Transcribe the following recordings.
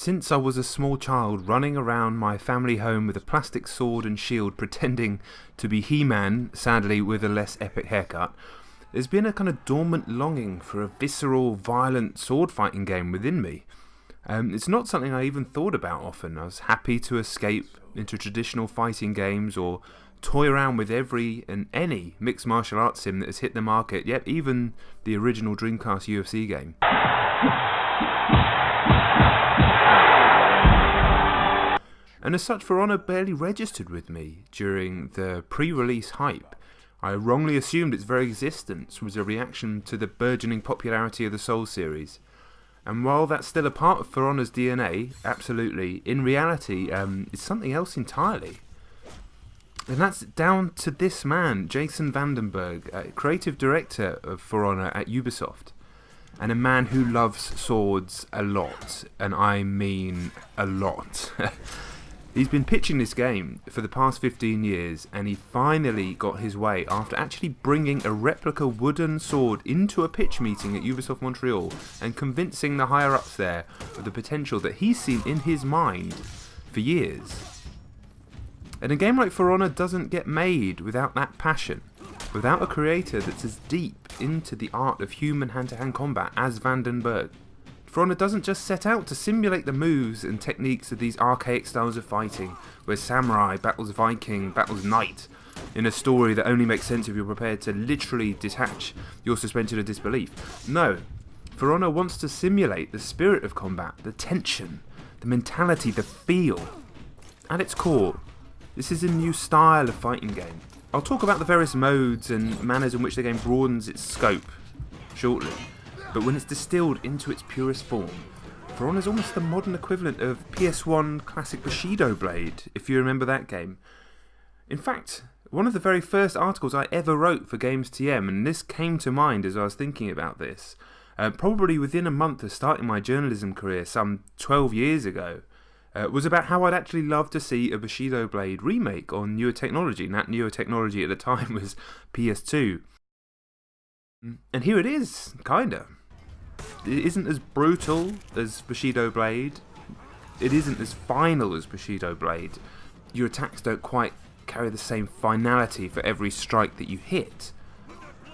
Since I was a small child running around my family home with a plastic sword and shield pretending to be He-Man, sadly with a less epic haircut, there's been a kind of dormant longing for a visceral, violent sword fighting game within me. It's not something I even thought about often. I was happy to escape into traditional fighting games or toy around with every and any mixed martial arts sim that has hit the market, yet even the original Dreamcast UFC game. And as such, For Honor barely registered with me during the pre-release hype. I wrongly assumed its very existence was a reaction to the burgeoning popularity of the Souls series. And while that's still a part of For Honor's DNA, absolutely, in reality, it's something else entirely. And that's down to this man, Jason Vandenberg, creative director of For Honor at Ubisoft, and a man who loves swords a lot, and I mean a lot. He's been pitching this game for the past 15 years, and he finally got his way after actually bringing a replica wooden sword into a pitch meeting at Ubisoft Montreal and convincing the higher-ups there of the potential that he's seen in his mind for years. And a game like For Honor doesn't get made without that passion, without a creator that's as deep into the art of human hand-to-hand combat as Vandenberg. For Honor doesn't just set out to simulate the moves and techniques of these archaic styles of fighting, where samurai battles Viking, battles knight, in a story that only makes sense if you're prepared to literally detach your suspension of disbelief. No, For Honor wants to simulate the spirit of combat, the tension, the mentality, the feel. At its core, this is a new style of fighting game. I'll talk about the various modes and manners in which the game broadens its scope shortly. But when it's distilled into its purest form, For Honor is almost the modern equivalent of PS1 classic Bushido Blade, if you remember that game. In fact, one of the very first articles I ever wrote for gamestm, and this came to mind as I was thinking about this, probably within a month of starting my journalism career some 12 years ago, was about how I'd actually love to see a Bushido Blade remake on newer technology, and that newer technology at the time was PS2. And here it is, kinda. It isn't as brutal as Bushido Blade. It isn't as final as Bushido Blade. Your attacks don't quite carry the same finality for every strike that you hit,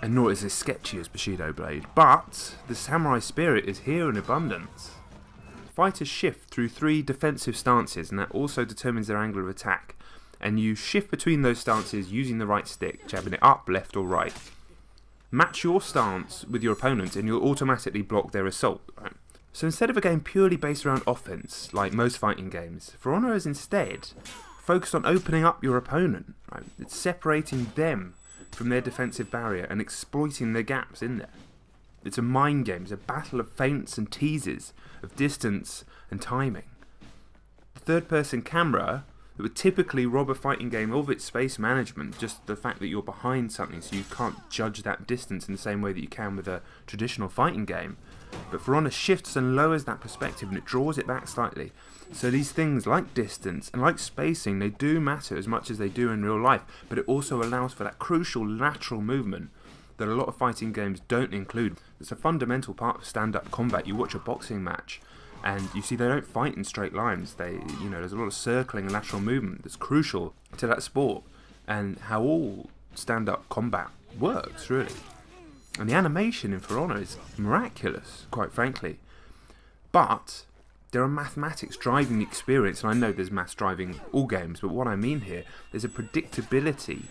and nor is it as sketchy as Bushido Blade. But the samurai spirit is here in abundance. Fighters shift through 3 defensive stances, and that also determines their angle of attack. And you shift between those stances using the right stick, jabbing it up, left or right. Match your stance with your opponent and you'll automatically block their assault. Right? So instead of a game purely based around offense, like most fighting games, For Honor is instead focused on opening up your opponent. Right? It's separating them from their defensive barrier and exploiting the gaps in there. It's a mind game, it's a battle of feints and teases, of distance and timing. The third-person camera that would typically rob a fighting game of its space management, just the fact that you're behind something so you can't judge that distance in the same way that you can with a traditional fighting game. But For Honor shifts and lowers that perspective and it draws it back slightly. So these things like distance and like spacing, they do matter as much as they do in real life, but it also allows for that crucial lateral movement that a lot of fighting games don't include. It's a fundamental part of stand-up combat. You watch a boxing match and you see they don't fight in straight lines. There's a lot of circling and lateral movement that's crucial to that sport and how all stand-up combat works, really. And the animation in For Honor is miraculous, quite frankly. But there are mathematics driving the experience, and I know there's maths driving all games, but what I mean here, there's a predictability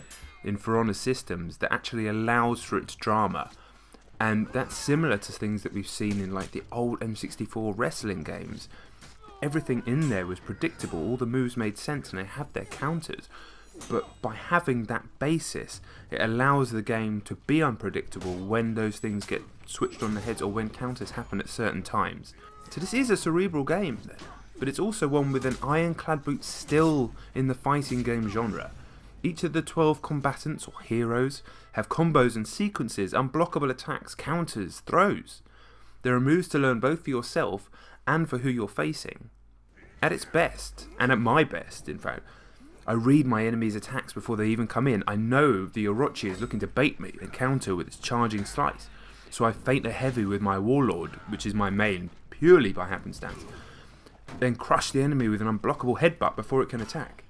in For Honor systems that actually allows for its drama. And that's similar to things that we've seen in like the old N64 wrestling games. Everything in there was predictable, all the moves made sense and they have their counters. But by having that basis, it allows the game to be unpredictable when those things get switched on their heads or when counters happen at certain times. So this is a cerebral game then, but it's also one with an ironclad boot still in the fighting game genre. Each of the 12 combatants or heroes have combos and sequences, unblockable attacks, counters, throws. There are moves to learn both for yourself and for who you're facing. At its best, and at my best in fact, I read my enemy's attacks before they even come in. I know the Orochi is looking to bait me and counter with its charging slice. So I feint a heavy with my Warlord, which is my main, purely by happenstance. then crush the enemy with an unblockable headbutt before it can attack.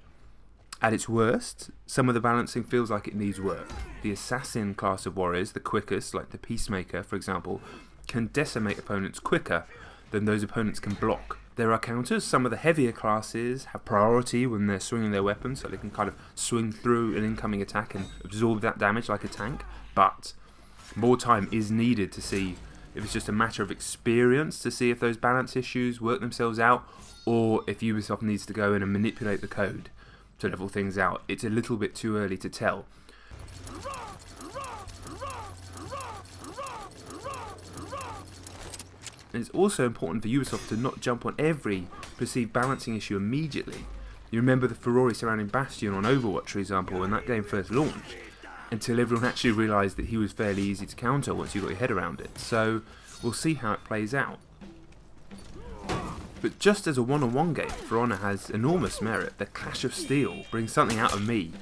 At its worst, some of the balancing feels like it needs work. The assassin class of warriors, the quickest, like the Peacemaker for example, can decimate opponents quicker than those opponents can block. There are counters. Some of the heavier classes have priority when they're swinging their weapons, so they can kind of swing through an incoming attack and absorb that damage like a tank, but more time is needed to see if it's just a matter of experience to see if those balance issues work themselves out, or if Ubisoft needs to go in and manipulate the code to level things out. It's a little bit too early to tell. And it's also important for Ubisoft to not jump on every perceived balancing issue immediately. You remember the furore surrounding Bastion on Overwatch, for example, when that game first launched, until everyone actually realised that he was fairly easy to counter once you got your head around it. So we'll see how it plays out. But just as a one-on-one game, For Honor has enormous merit. The Clash of Steel brings something out of me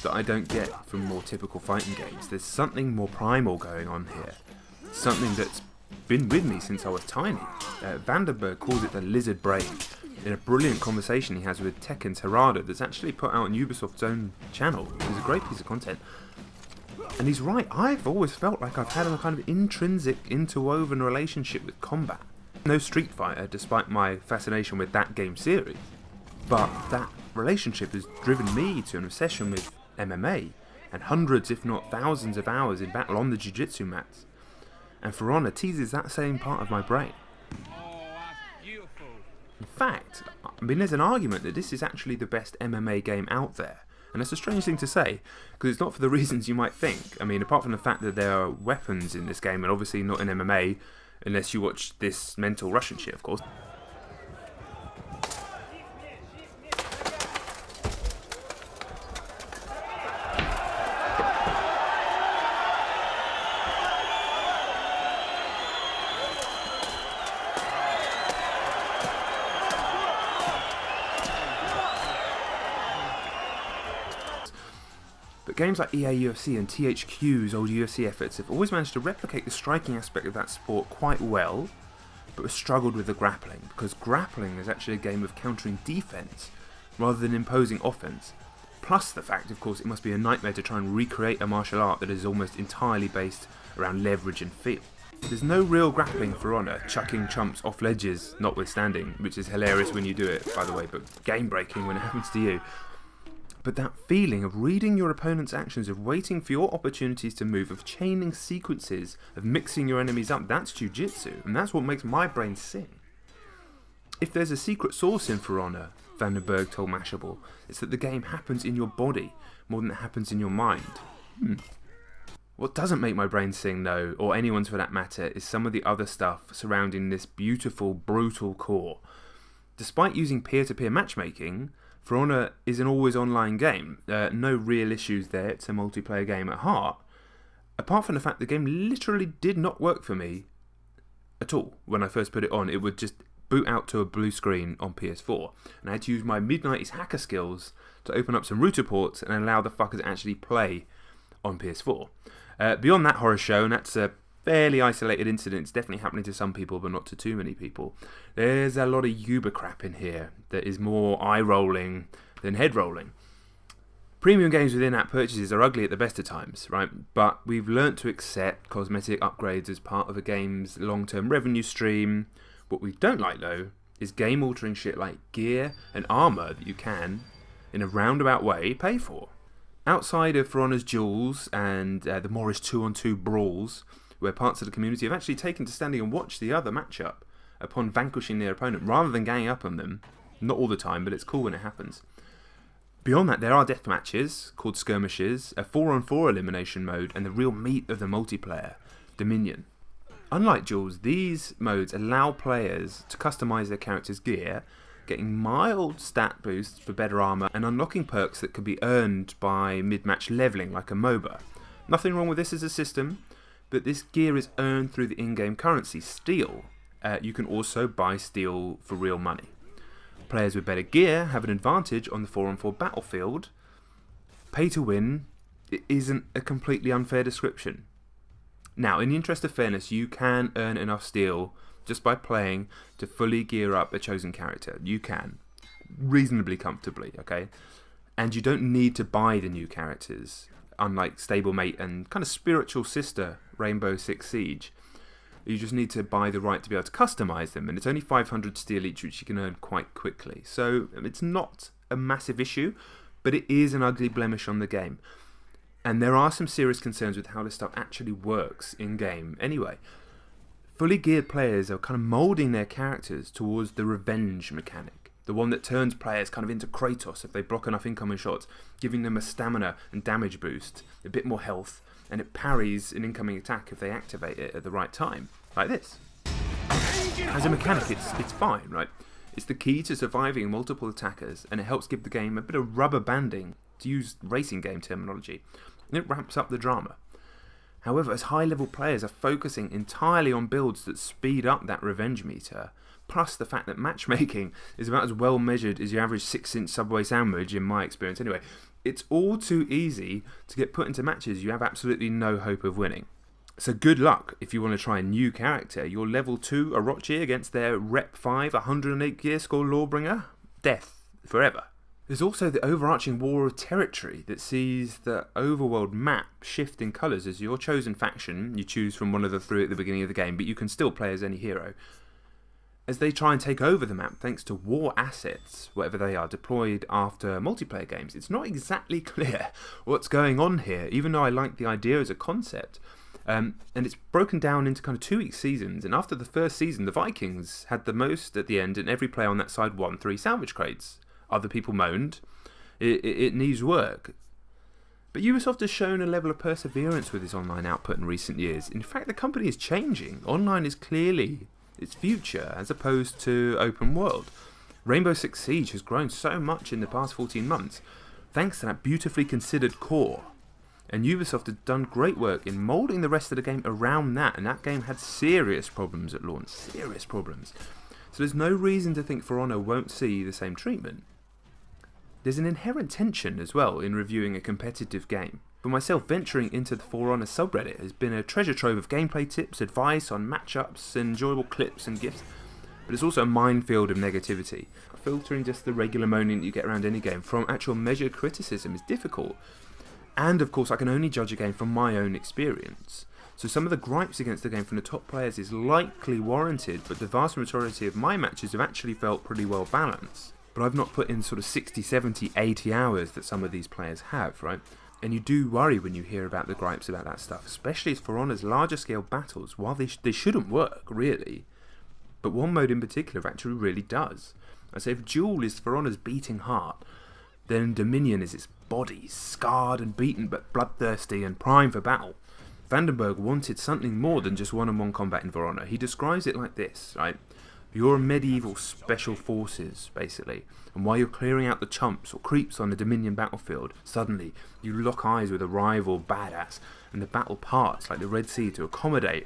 that I don't get from more typical fighting games. There's something more primal going on here. Something that's been with me since I was tiny. Vandenberg calls it the lizard brain in a brilliant conversation he has with Tekken's Harada that's actually put out on Ubisoft's own channel. It's a great piece of content. And he's right, I've always felt like I've had a kind of intrinsic, interwoven relationship with combat. No Street Fighter, despite my fascination with that game series, but that relationship has driven me to an obsession with MMA and hundreds if not thousands of hours in battle on the jiu-jitsu mats. And For Honor teases that same part of my brain. In fact, I mean, there's an argument that this is actually the best MMA game out there. And that's a strange thing to say, because it's not for the reasons you might think. I mean, apart from the fact that there are weapons in this game, and obviously not in MMA, unless you watch this mental Russian shit, of course. But games like EA UFC and THQ's old UFC efforts have always managed to replicate the striking aspect of that sport quite well, but have struggled with the grappling, because grappling is actually a game of countering defense rather than imposing offense. Plus the fact, of course, it must be a nightmare to try and recreate a martial art that is almost entirely based around leverage and feel. There's no real grappling For Honor, chucking chumps off ledges notwithstanding, which is hilarious when you do it, by the way, but game breaking when it happens to you. But that feeling of reading your opponent's actions, of waiting for your opportunities to move, of chaining sequences, of mixing your enemies up, that's jiu-jitsu, and that's what makes my brain sing. If there's a secret sauce in For Honor, Vandenberg told Mashable, it's that the game happens in your body more than it happens in your mind. What doesn't make my brain sing, though, or anyone's for that matter, is some of the other stuff surrounding this beautiful, brutal core. Despite using peer-to-peer matchmaking, For Honor is an always online game. No real issues there, it's a multiplayer game at heart. Apart from the fact the game literally did not work for me at all. When I first put it on, it would just boot out to a blue screen on PS4. And I had to use my mid-90s hacker skills to open up some router ports and allow the fuckers to actually play on PS4. Beyond that horror show, and that's a fairly isolated incident, it's definitely happening to some people but not to too many people, there's a lot of Uber crap in here that is more eye-rolling than head-rolling. Premium games with in-app purchases are ugly at the best of times, right? But we've learnt to accept cosmetic upgrades as part of a game's long-term revenue stream. What we don't like, though, is game-altering shit like gear and armour that you can, in a roundabout way, pay for. Outside of For Honor's duels and the Morris 2-on-2 brawls, where parts of the community have actually taken to standing and watch the other matchup upon vanquishing their opponent rather than ganging up on them. Not all the time, but it's cool when it happens. Beyond that, there are death matches called skirmishes, a 4-on-4 elimination mode, and the real meat of the multiplayer, Dominion. Unlike duels, these modes allow players to customise their character's gear, getting mild stat boosts for better armour, and unlocking perks that can be earned by mid-match levelling like a MOBA. Nothing wrong with this as a system, but this gear is earned through the in-game currency, steel. You can also buy steel for real money. Players with better gear have an advantage on the 4-on-4 battlefield. Pay to win isn't a completely unfair description. Now, in the interest of fairness, you can earn enough steel just by playing to fully gear up a chosen character. You can, reasonably comfortably, okay? And you don't need to buy the new characters, unlike stablemate and kind of spiritual sister Rainbow Six Siege. You just need to buy the right to be able to customize them, and it's only 500 steel each, which you can earn quite quickly. So it's not a massive issue, but it is an ugly blemish on the game. And there are some serious concerns with how this stuff actually works in-game. Anyway, fully geared players are kind of moulding their characters towards the revenge mechanic, the one that turns players kind of into Kratos if they block enough incoming shots, giving them a stamina and damage boost, a bit more health, and it parries an incoming attack if they activate it at the right time, like this. As a mechanic, it's fine, right? It's the key to surviving multiple attackers, and it helps give the game a bit of rubber banding, to use racing game terminology, and it ramps up the drama. However, as high-level players are focusing entirely on builds that speed up that revenge meter, plus the fact that matchmaking is about as well measured as your average 6-inch Subway sandwich, in my experience anyway, it's all too easy to get put into matches you have absolutely no hope of winning. So good luck if you want to try a new character. Your level 2 Orochi against their Rep 5 108 gear score Lawbringer? Death forever. There's also the overarching war of territory that sees the overworld map shift in colours as your chosen faction. You choose from one of the three at the beginning of the game, but you can still play as any hero, as they try and take over the map thanks to war assets, whatever they are, deployed after multiplayer games. It's not exactly clear what's going on here, even though I like the idea as a concept. And it's broken down into kind of 2-week seasons, and after the first season, the Vikings had the most at the end, and every player on that side won 3 salvage crates. Other people moaned. It needs work. But Ubisoft has shown a level of perseverance with its online output in recent years. In fact, the company is changing. Online is clearly its future, as opposed to open world. Rainbow Six Siege has grown so much in the past 14 months, thanks to that beautifully considered core. And Ubisoft had done great work in moulding the rest of the game around that, and that game had serious problems at launch. Serious problems. So there's no reason to think For Honor won't see the same treatment. There's an inherent tension as well in reviewing a competitive game. For myself, venturing into the For Honor subreddit has been a treasure trove of gameplay tips, advice on matchups, enjoyable clips and gifs, but it's also a minefield of negativity. Filtering just the regular moaning that you get around any game from actual measured criticism is difficult. And of course, I can only judge a game from my own experience. So some of the gripes against the game from the top players is likely warranted, but the vast majority of my matches have actually felt pretty well balanced. But I've not put in sort of 60, 70, 80 hours that some of these players have, right? And you do worry when you hear about the gripes about that stuff, especially as For Honor's larger scale battles, while they shouldn't work, really. But one mode in particular actually really does. I say if Duel is For Honor's beating heart, then Dominion is its body, scarred and beaten but bloodthirsty and primed for battle. Vandenberg wanted something more than just one-on-one combat in For Honor. He describes it like this, right? You're medieval special forces, basically, and while you're clearing out the chumps or creeps on the Dominion battlefield, suddenly you lock eyes with a rival badass, and the battle parts like the Red Sea to accommodate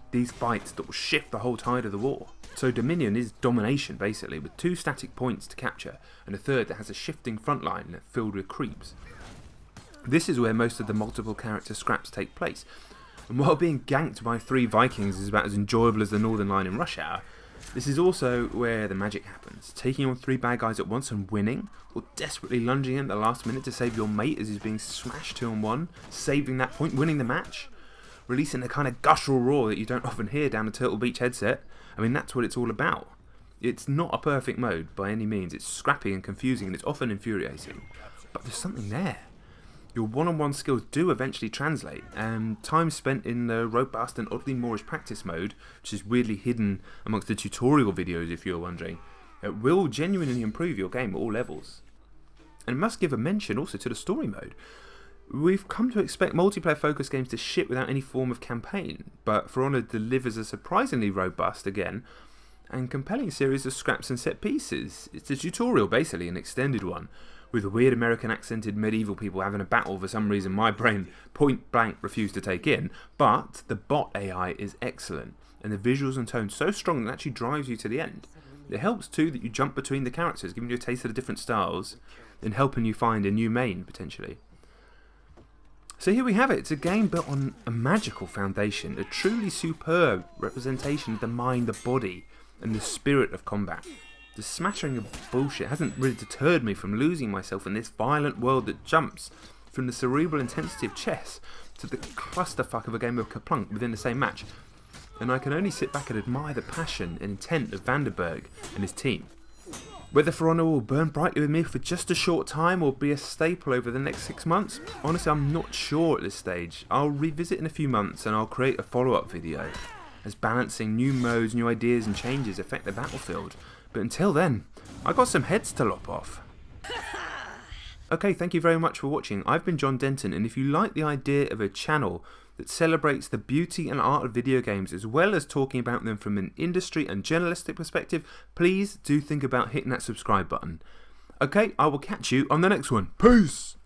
these fights that will shift the whole tide of the war. So Dominion is domination, basically, with 2 static points to capture, and a third that has a shifting front line filled with creeps. This is where most of the multiple character scraps take place, and while being ganked by 3 Vikings is about as enjoyable as the Northern Line in Rush Hour, this is also where the magic happens. Taking on 3 bad guys at once and winning, or desperately lunging in at the last minute to save your mate as he's being smashed 2-on-1, saving that point, winning the match, releasing a kind of guttural roar that you don't often hear down a Turtle Beach headset. I mean, that's what it's all about. It's not a perfect mode by any means. It's scrappy and confusing, and it's often infuriating. But there's something there. Your one-on-one skills do eventually translate, and time spent in the robust and oddly Moorish practice mode, which is weirdly hidden amongst the tutorial videos if you're wondering, it will genuinely improve your game at all levels. And must give a mention also to the story mode. We've come to expect multiplayer-focused games to ship without any form of campaign, but For Honor delivers a surprisingly robust, again, and compelling series of scraps and set pieces. It's a tutorial, basically, an extended one, with weird American accented medieval people having a battle for some reason my brain point blank refused to take in, but the bot AI is excellent, and the visuals and tone so strong that it actually drives you to the end. It helps too that you jump between the characters, giving you a taste of the different styles, and helping you find a new main, potentially. So here we have it. It's a game built on a magical foundation, a truly superb representation of the mind, the body, and the spirit of combat. The smattering of bullshit hasn't really deterred me from losing myself in this violent world that jumps from the cerebral intensity of chess to the clusterfuck of a game of Kaplunk within the same match. And I can only sit back and admire the passion and intent of Vandenberg and his team. Whether For Honor will burn brightly with me for just a short time or be a staple over the next 6 months, honestly I'm not sure at this stage. I'll revisit in a few months and I'll create a follow-up video, as balancing new modes, new ideas and changes affect the battlefield. But until then, I got some heads to lop off. Okay, thank you very much for watching. I've been Jon Denton, and if you like the idea of a channel that celebrates the beauty and art of video games as well as talking about them from an industry and journalistic perspective, please do think about hitting that subscribe button. Okay, I will catch you on the next one. Peace!